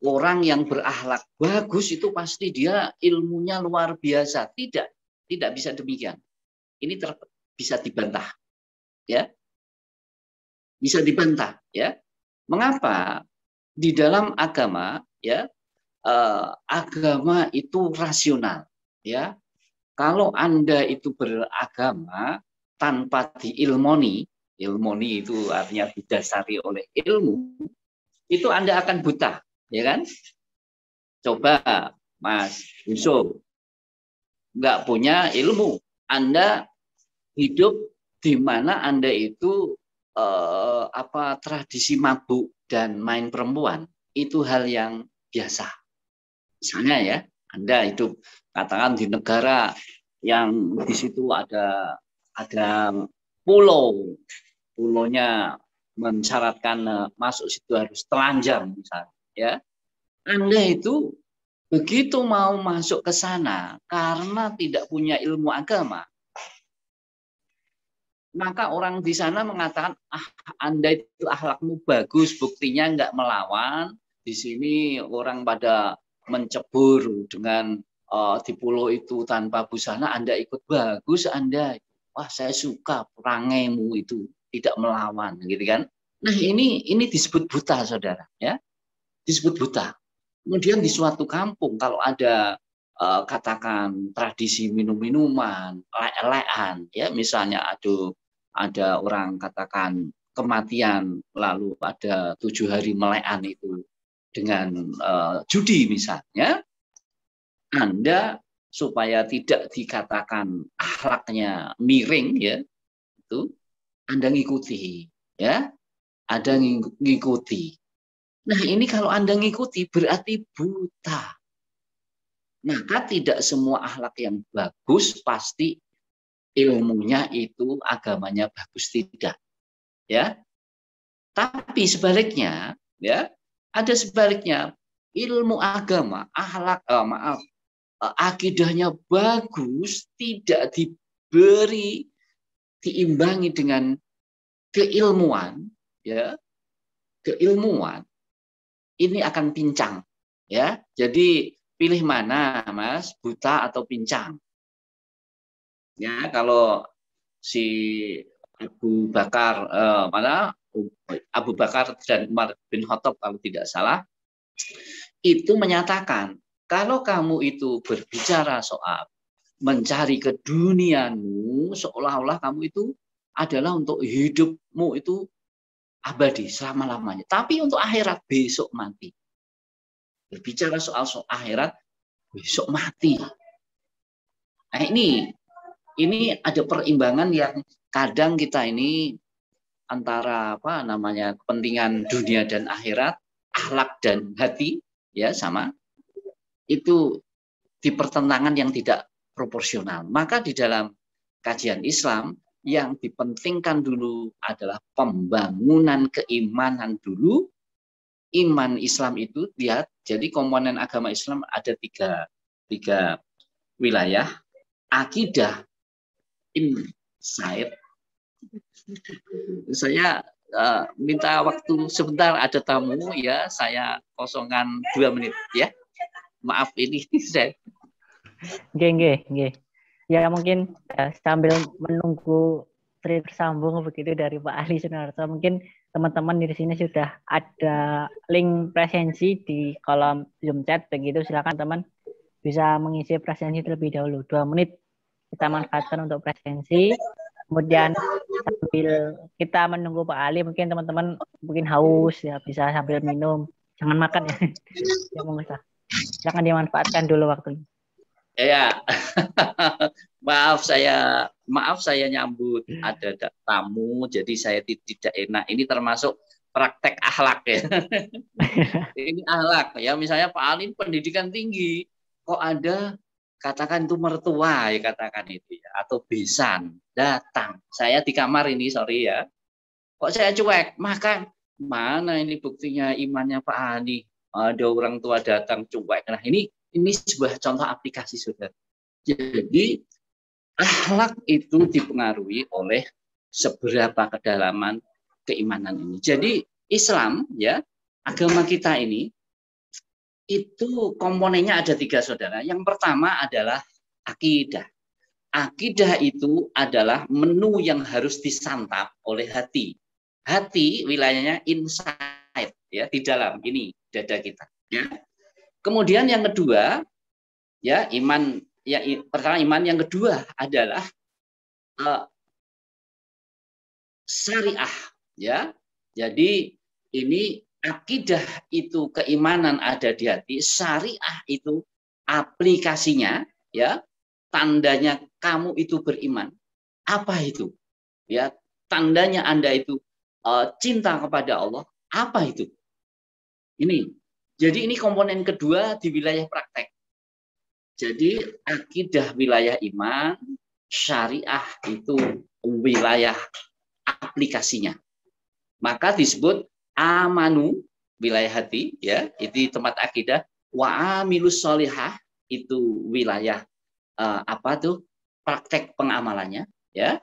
S1: orang yang berakhlak bagus itu pasti dia ilmunya luar biasa. Tidak bisa demikian. Ini bisa dibantah. Ya. Bisa dibantah, ya. Mengapa? Di dalam agama, ya, agama itu rasional, ya. Kalau Anda itu beragama tanpa diilmoni, ilmoni itu artinya didasari oleh ilmu, itu Anda akan buta, ya kan? Coba Mas Yusuf nggak punya ilmu, Anda hidup di mana Anda itu tradisi mabuk dan main perempuan itu hal yang biasa. Misalnya ya, Anda hidup katakan di negara yang di situ ada pulau, pulaunya mensyaratkan masuk situ harus telanjang misalnya, ya. Anda itu begitu mau masuk ke sana karena tidak punya ilmu agama, maka orang di sana mengatakan, Anda itu akhlakmu bagus, buktinya nggak melawan. Di sini orang pada mencebur dengan di pulau itu tanpa busana, Anda ikut bagus, Anda. Wah, saya suka perangaimu itu tidak melawan, gitu kan? Nah, ini disebut buta, saudara, ya, disebut buta. Kemudian di suatu kampung kalau ada katakan tradisi minum-minuman, lek-lekan, ya, misalnya ada orang katakan kematian lalu ada 7 hari melekan itu dengan judi misalnya, Anda supaya tidak dikatakan akhlaknya miring, ya, itu Anda ngikuti, ya, Anda ngikuti. Nah, ini kalau Anda ngikuti berarti buta. Maka tidak semua akhlak yang bagus pasti ilmunya itu agamanya bagus, tidak, ya. Tapi sebaliknya, ya, ada sebaliknya, ilmu agama, akhlak akidahnya bagus, tidak diimbangi dengan keilmuan, ya, keilmuan, ini akan pincang, ya. Jadi pilih mana, Mas, buta atau pincang? Ya, kalau si Abu Bakar Abu Bakar dan Umar bin Khattab kalau tidak salah itu menyatakan kalau kamu itu berbicara soal mencari keduniaanmu, seolah-olah kamu itu adalah untuk hidupmu itu abadi selama-lamanya. Tapi untuk akhirat besok mati. Berbicara soal akhirat besok mati. Nah, ini ada perimbangan yang kadang kita ini antara kepentingan dunia dan akhirat, akhlak dan hati, ya, sama. Itu di pertentangan yang tidak proporsional. Maka di dalam kajian Islam yang dipentingkan dulu adalah pembangunan keimanan dulu. Iman Islam itu lihat, jadi komponen agama Islam ada tiga wilayah. Akidah, insight. Saya minta waktu sebentar, ada tamu ya, saya kosongkan 2 menit ya. Maaf ini saya.
S3: Nggih. Ya mungkin sambil menunggu tersambung begitu dari Pak Ali Sunarto, mungkin teman-teman di sini sudah ada link presensi di kolom Zoom chat begitu, silakan teman bisa mengisi presensi terlebih dahulu. 2 menit kita manfaatkan untuk presensi. Kemudian sambil kita menunggu Pak Ali, mungkin teman-teman mungkin haus ya, bisa sambil minum, jangan makan ya. Ya monggo, silakan dimanfaatkan dulu waktunya.
S1: Ya, maaf saya nyambut ada tamu, jadi saya tidak enak. Ini termasuk praktek akhlak ya. Ini akhlak ya. Misalnya Pak Ali pendidikan tinggi, kok ada katakan itu mertua ya, katakan itu ya, atau besan datang. Saya di kamar ini, sorry ya. Kok saya cuek? Makan. Mana ini buktinya imannya Pak Ali? Ada orang tua datang cuek. Nah, ini sebuah contoh aplikasi, saudara. Jadi akhlak itu dipengaruhi oleh seberapa kedalaman keimanan ini. Jadi Islam ya, agama kita ini itu komponennya ada 3, saudara. Yang pertama adalah akidah. Akidah itu adalah menu yang harus disantap oleh hati. Hati wilayahnya inside ya, di dalam ini dada kita ya. Kemudian yang kedua, ya iman, ya pertama iman, yang kedua adalah syariah, ya. Jadi ini akidah itu keimanan ada di hati, syariah itu aplikasinya, ya. Tandanya kamu itu beriman. Apa itu? Ya, tandanya Anda itu cinta kepada Allah. Apa itu? Ini. Jadi ini komponen kedua di wilayah praktek. Jadi akidah wilayah iman, syariah itu wilayah aplikasinya. Maka disebut amanu, wilayah hati, ya, itu tempat akidah. Wa amilus sholihah, itu wilayah praktek pengamalannya, ya.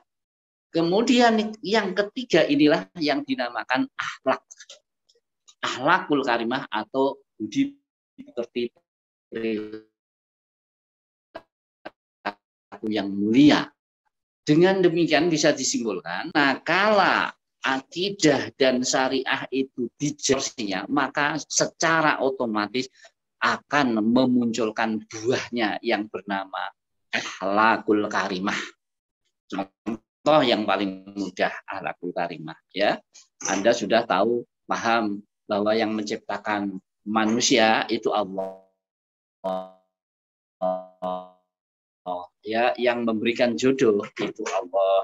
S1: Kemudian yang ketiga inilah yang dinamakan akhlak. Akhlakul karimah atau budi pekerti yang mulia. Dengan demikian bisa disimpulkan, nah kala akidah dan syariah itu dijorsinya, maka secara otomatis akan memunculkan buahnya yang bernama akhlakul karimah. Contoh yang paling mudah akhlakul karimah, ya. Anda sudah tahu, paham bahwa yang menciptakan manusia itu Allah. Ya, yang memberikan jodoh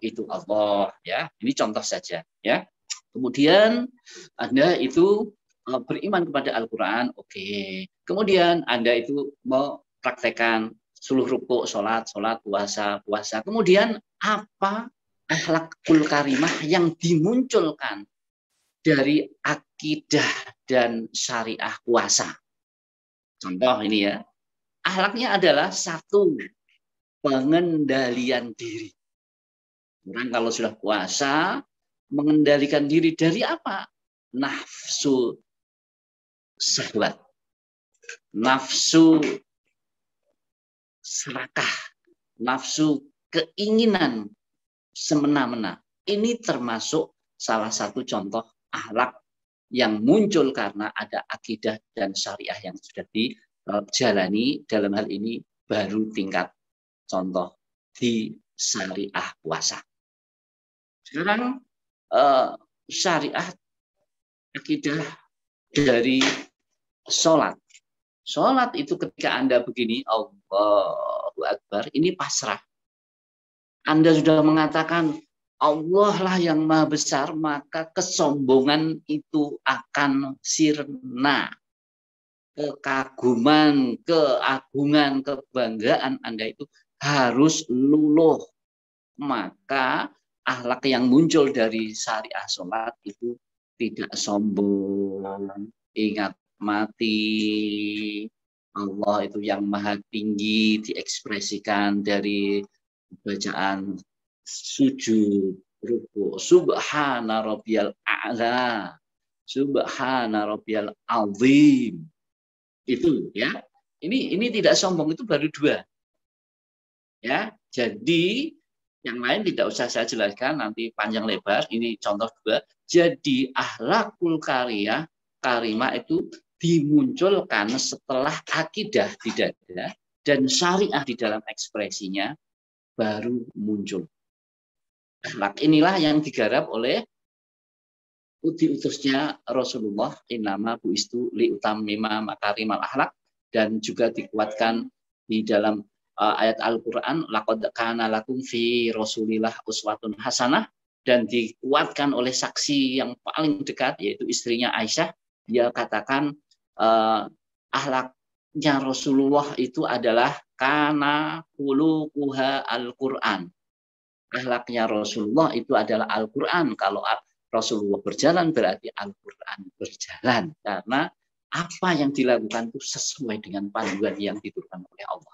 S1: itu Allah, ya. Ini contoh saja, ya. Kemudian Anda itu beriman kepada Al-Qur'an, oke. Kemudian Anda itu mau praktekkan seluruh rukuk, sholat, puasa. Kemudian apa akhlakul karimah yang dimunculkan dari akidah dan syariah puasa? Contoh ini ya. Akhlaknya adalah 1, pengendalian diri. Orang kalau sudah puasa, mengendalikan diri dari apa? Nafsu syahwat, nafsu serakah, nafsu keinginan semena-mena. Ini termasuk salah satu contoh akhlak yang muncul karena ada akidah dan syariah yang sudah dijalani. Dalam hal ini baru tingkat contoh di syariah puasa. Sekarang syariah akidah dari sholat. Sholat itu ketika Anda begini, Allahu Akbar, ini pasrah. Anda sudah mengatakan Allah lah yang maha besar, maka kesombongan itu akan sirna. Kekaguman, keagungan, kebanggaan Anda itu harus luluh. Maka akhlak yang muncul dari syariah sholat itu tidak sombong, ingat mati, Allah itu yang maha tinggi diekspresikan dari bacaan sujud, ruku, subhana rabbiyal a'la, subhana rabbiyal azim. Itu ya. Ini tidak sombong, itu baru 2. Ya, jadi yang lain tidak usah saya jelaskan, nanti panjang lebar. Ini contoh 2. Jadi akhlakul karimah itu dimunculkan setelah akidah di dada dan syariah di dalam ekspresinya baru muncul. Akhlak inilah yang digarap oleh diutusnya Rasulullah, innama bu'istu liutammima makarimal akhlak, dan juga dikuatkan di dalam ayat Al-Quran, laqad kana lakum fi Rasulillah uswatun hasanah, dan dikuatkan oleh saksi yang paling dekat yaitu istrinya Aisyah. Dia katakan akhlaknya Rasulullah itu adalah kana khuluquha Al-Quran. Akhlaknya Rasulullah itu adalah Al-Quran. Kalau Rasulullah berjalan berarti Al-Quran berjalan, karena apa yang dilakukan itu sesuai dengan panduan yang diturunkan oleh Allah.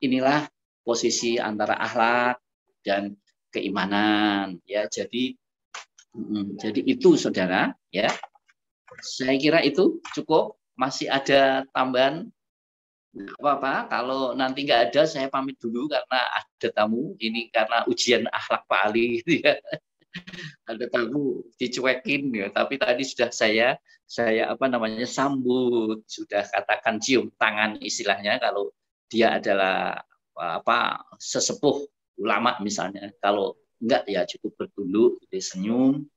S1: Inilah posisi antara akhlak dan keimanan, ya. Jadi itu saudara, ya. Saya kira itu cukup. Masih ada tambahan? Nggak apa-apa. Kalau nanti nggak ada, saya pamit dulu karena ada tamu. Ini karena ujian akhlak Pak Ali, ya. Ada tamu dicuekin, ya. Tapi tadi sudah saya sambut, sudah katakan cium tangan istilahnya kalau dia adalah sesepuh ulama misalnya. Kalau enggak ya cukup bertunduk, senyum,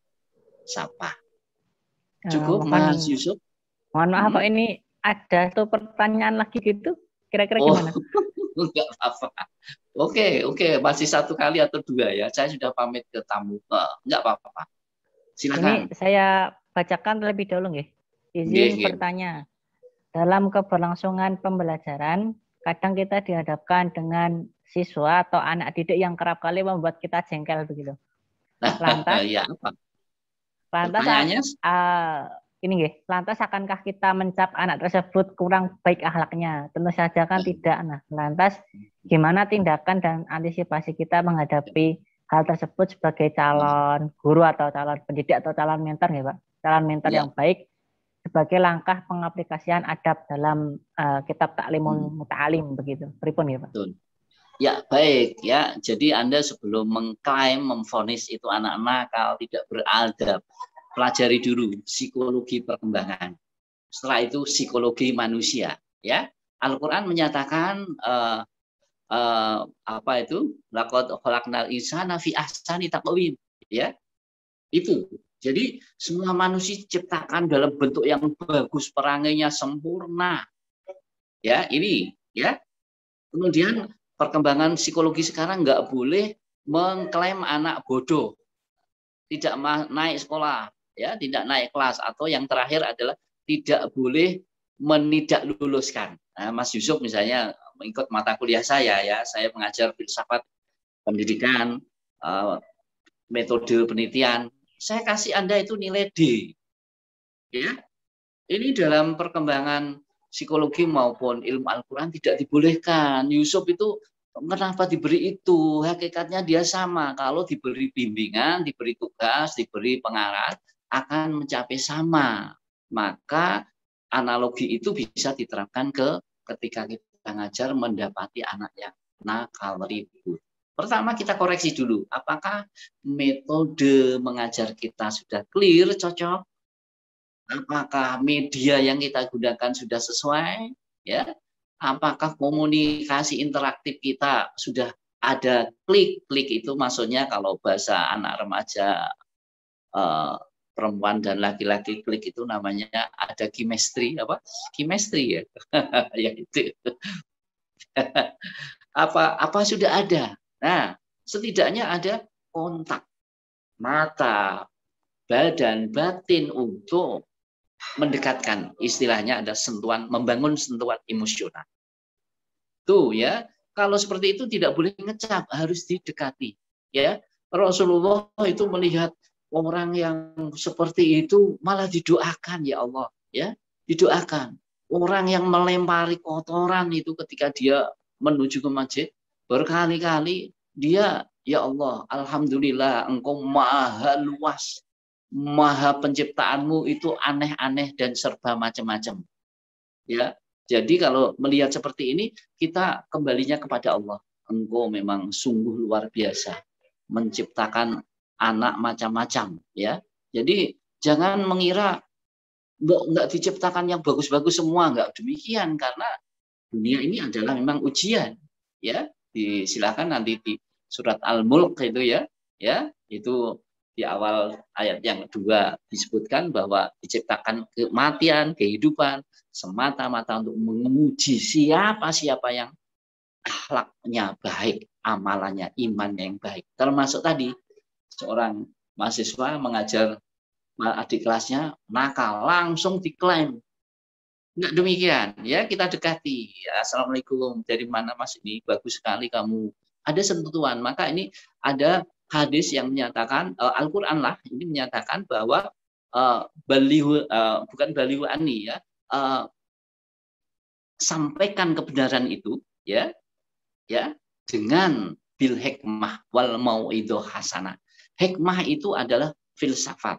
S1: sapa. Cukup, Mas Yusuf.
S3: Mohon maaf Pak, ini ada tuh pertanyaan lagi gitu, kira-kira gimana?
S1: Enggak apa-apa. Oke, masih 1 kali atau 2 ya. Saya sudah pamit ke tamu. Enggak apa-apa. Silakan.
S3: Ini saya bacakan terlebih dahulu nggih. Izin bertanya. Dalam keberlangsungan pembelajaran, kadang kita dihadapkan dengan siswa atau anak didik yang kerap kali membuat kita jengkel begitu. Lantas,
S1: ya, apa?
S3: Ini nggih, lantas akankah kita mencap anak tersebut kurang baik akhlaknya? Tentu saja kan tidak. Nah, lantas gimana tindakan dan antisipasi kita menghadapi hal tersebut sebagai calon guru atau calon pendidik atau calon mentor ya Pak? Calon mentor yang baik sebagai langkah pengaplikasian adab dalam kitab Ta'limun Muta'alim begitu. Pripun ya Pak?
S1: Betul. Ya, baik ya. Jadi Anda sebelum mengklaim, memvonis itu anak nakal, tidak beradab, pelajari dulu psikologi perkembangan. Setelah itu psikologi manusia. Ya, Al-Quran menyatakan laqad khalaqnal insana fi ahsani taqwim. Ya, itu. Jadi semua manusia diciptakan dalam bentuk yang bagus, perangainya sempurna. Ya, ini ya. Kemudian perkembangan psikologi sekarang nggak boleh mengklaim anak bodoh, tidak naik sekolah, ya, tidak naik kelas, atau yang terakhir adalah tidak boleh menidak luluskan. Nah, Mas Yusuf misalnya mengikut mata kuliah saya, ya, saya mengajar filsafat pendidikan, metode penelitian. Saya kasih Anda itu nilai D. Ya, ini dalam perkembangan psikologi maupun ilmu Al-Quran tidak dibolehkan. Yusuf itu kenapa diberi itu? Hakikatnya dia sama. Kalau diberi bimbingan, diberi tugas, diberi pengarah, akan mencapai sama. Maka analogi itu bisa diterapkan ketika kita ngajar mendapati anak yang nakal, ribut. Pertama kita koreksi dulu. Apakah metode mengajar kita sudah clear, cocok? Apakah media yang kita gunakan sudah sesuai? Ya, apakah komunikasi interaktif kita sudah ada klik itu maksudnya kalau bahasa anak remaja perempuan dan laki-laki klik itu namanya ada chemistry ya. Ya itu. apa sudah ada? Nah, setidaknya ada kontak mata, badan, batin untuk mendekatkan, istilahnya ada sentuhan, membangun sentuhan emosional. Tuh ya, Kalau seperti itu tidak boleh ngecap, harus didekati. Ya, Rasulullah itu melihat orang yang seperti itu malah didoakan, ya Allah, ya, didoakan. Orang yang melempari kotoran itu ketika dia menuju ke masjid, berkali-kali dia, ya Allah, alhamdulillah, engkau maha luas, maha penciptaanmu itu aneh-aneh dan serba macam-macam. Ya, jadi kalau melihat seperti ini, kita kembalinya kepada Allah. Engkau memang sungguh luar biasa, menciptakan anak macam-macam. Ya, jadi jangan mengira nggak diciptakan yang bagus-bagus semua, nggak demikian, karena dunia ini adalah memang ujian. Ya, silakan nanti di surat Al-Mulk itu ya, itu di awal ayat yang kedua disebutkan bahwa diciptakan kematian, kehidupan semata-mata untuk menguji siapa-siapa yang akhlaknya baik, amalannya, iman yang baik. Termasuk tadi seorang mahasiswa mengajar adik kelasnya nakal, langsung diklaim. Enggak demikian, ya, kita dekati. Ya, Assalamualaikum, dari mana Mas ini? Bagus sekali kamu. Ada sentuhan, maka ini ada hadis yang menyatakan, Al-Quran lah, ini menyatakan bahwa bukan balihu ani, ya, sampaikan kebenaran itu, ya, dengan bil hikmah wal mauidhah hasanah. Hikmah itu adalah filsafat.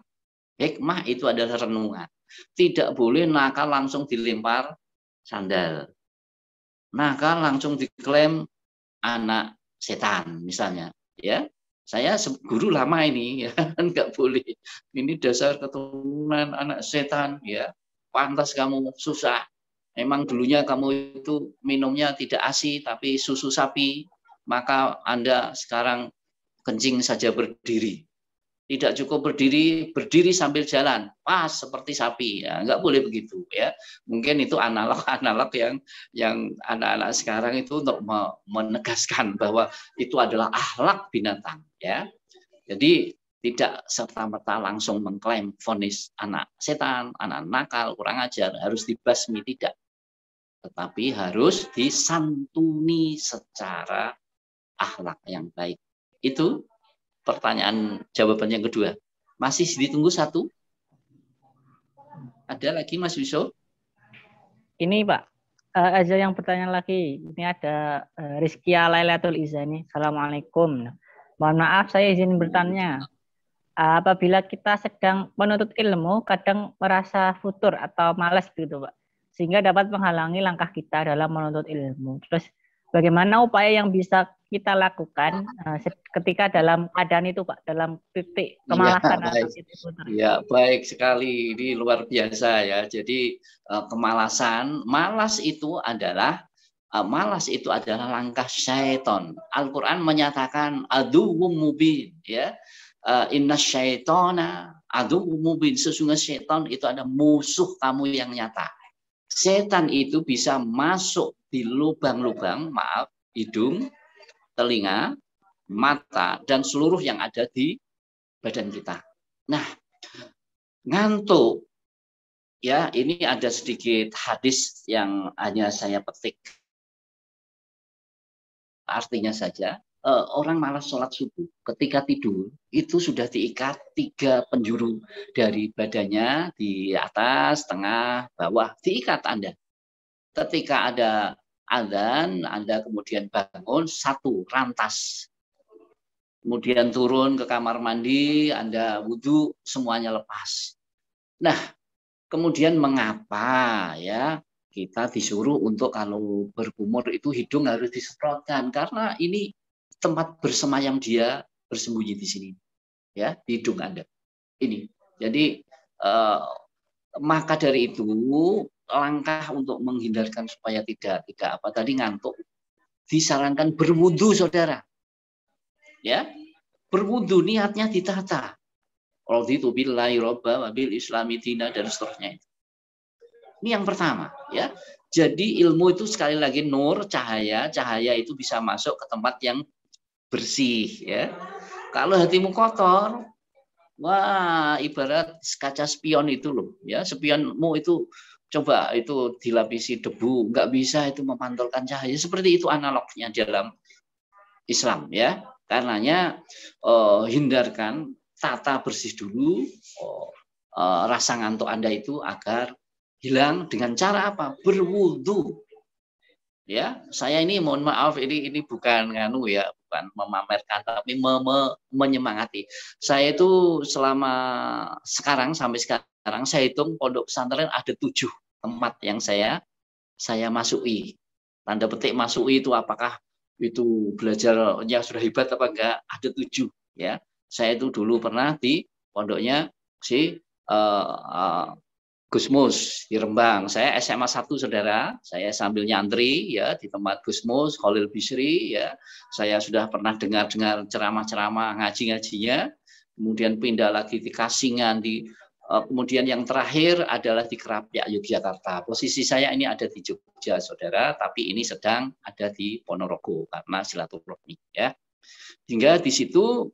S1: Hikmah itu adalah renungan. Tidak boleh nakal langsung dilempar sandal. Nakal langsung diklaim anak setan misalnya, ya. Saya guru lama ini, ya, nggak boleh. Ini dasar keturunan anak setan, ya. Pantas kamu susah. Memang dulunya kamu itu minumnya tidak ASI tapi susu sapi, maka Anda sekarang kencing saja berdiri. Tidak cukup berdiri sambil jalan, pas seperti sapi, ya, nggak boleh begitu, ya. Mungkin itu analog yang anak-anak sekarang itu untuk menegaskan bahwa itu adalah akhlak binatang, ya. Jadi tidak serta-merta langsung mengklaim vonis anak setan, anak nakal, kurang ajar, harus dibasmi, tidak. Tetapi harus disantuni secara akhlak yang baik. Itu pertanyaan jawaban yang kedua. Masih ditunggu satu? Ada lagi Mas Wiso?
S3: Ini Pak, aja yang pertanyaan lagi. Ini ada Rizkia Lailatul Izani. Assalamualaikum. Mohon maaf saya izin bertanya. Apabila kita sedang menuntut ilmu, kadang merasa futur atau malas begitu Pak, sehingga dapat menghalangi langkah kita dalam menuntut ilmu. Terus bagaimana upaya yang bisa kita lakukan ketika dalam keadaan itu Pak, dalam titik kemalasan atau titik putar?
S1: Ya, baik sekali, ini luar biasa, ya. Jadi kemalasan, malas itu adalah langkah syaitan. Al-Quran menyatakan aduwwum mubin, ya. Inna syaitana aduwwum mubin, sesungguhnya syaitan itu ada musuh kamu yang nyata. Setan itu bisa masuk di lubang-lubang, hidung, telinga, mata, dan seluruh yang ada di badan kita. Nah, ngantuk, ya, ini ada sedikit hadis yang hanya saya petik artinya saja. Orang malas sholat subuh, ketika tidur itu sudah diikat 3 penjuru dari badannya, di atas, tengah, bawah, diikat Anda. Ketika ada azan, Anda kemudian bangun, 1 rantas. Kemudian turun ke kamar mandi, Anda wudhu, semuanya lepas. Nah, kemudian mengapa, ya, kita disuruh untuk kalau berkumur itu hidung harus disemprotkan, karena ini tempat bersemayam dia, bersembunyi di sini, ya, di hidung Anda. Ini. Jadi maka dari itu langkah untuk menghindarkan supaya tidak apa tadi ngantuk, disarankan berwudu, saudara. Ya, berwudu, niatnya ditata. Raditu billahi robba wa bil islami dina, dan seterusnya. Ini yang pertama, ya. Jadi ilmu itu sekali lagi nur, cahaya itu bisa masuk ke tempat yang bersih, ya. Kalau hatimu kotor, wah, ibarat kaca spion itu loh, ya. Spionmu itu coba itu dilapisi debu, nggak bisa itu memantulkan cahaya. Seperti itu analognya dalam Islam ya. Karenanya hindarkan, tata bersih dulu rasa ngantuk Anda itu agar hilang dengan cara apa? Berwudu. Ya, saya ini mohon maaf ini bukan nganu ya, bukan memamerkan tapi menyemangati. Saya itu selama sekarang sampai sekarang saya hitung pondok pesantren ada 7 tempat yang saya masuki. Tanda petik masuki itu apakah itu belajarnya sudah hebat apa enggak? Ada 7 ya. Saya itu dulu pernah di pondoknya si Gusmus di Rembang. Saya SMA 1 saudara, saya sambil nyantri ya di tempat Gusmus, Khalil Bisri ya. Saya sudah pernah dengar ceramah-ceramah ngaji-ngajinya. Kemudian pindah lagi di Kasingan kemudian yang terakhir adalah di Kerapia Yogyakarta. Posisi saya ini ada di Jogja saudara, tapi ini sedang ada di Ponorogo karena silaturahmi ya. Hingga di situ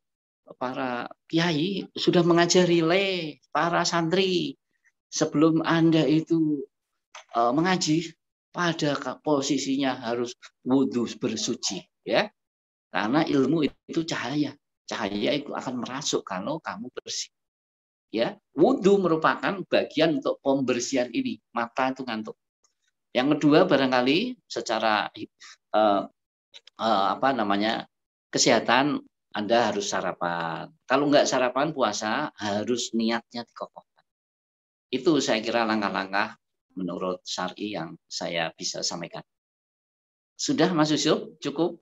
S1: para kiai sudah mengajari para santri. Sebelum Anda itu mengaji, pada posisinya harus wudhu bersuci, ya. Karena ilmu itu cahaya. Cahaya itu akan merasuk kalau kamu bersih. Ya, wudhu merupakan bagian untuk pembersihan ini. Mata itu ngantuk. Yang kedua barangkali secara kesehatan Anda harus sarapan. Kalau nggak sarapan puasa harus niatnya dikokohkan. Itu saya kira langkah-langkah menurut syar'i yang saya bisa sampaikan. Sudah Mas Yusuf? Cukup?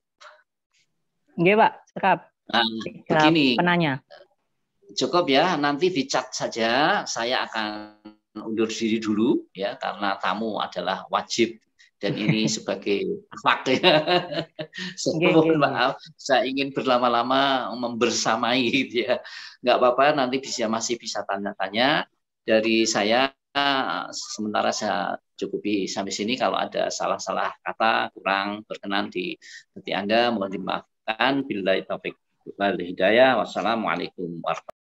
S3: Nggih, Pak. Sekap.
S1: Nah, begini.
S3: Penanya.
S1: Cukup ya, nanti di chat saja. Saya akan undur diri dulu ya, karena tamu adalah wajib dan ini sebagai hak ya. Mohon maaf, saya ingin berlama-lama membersamai gitu ya. Nggak apa-apa, nanti masih bisa tanya-tanya. Dari saya sementara saya cukupi sampai sini. Kalau ada salah-salah kata kurang berkenan di hati Anda mohon dimaafkan. Billahi taufiq wal hidayah. Wassalamualaikum warahmatullahi wabarakatuh.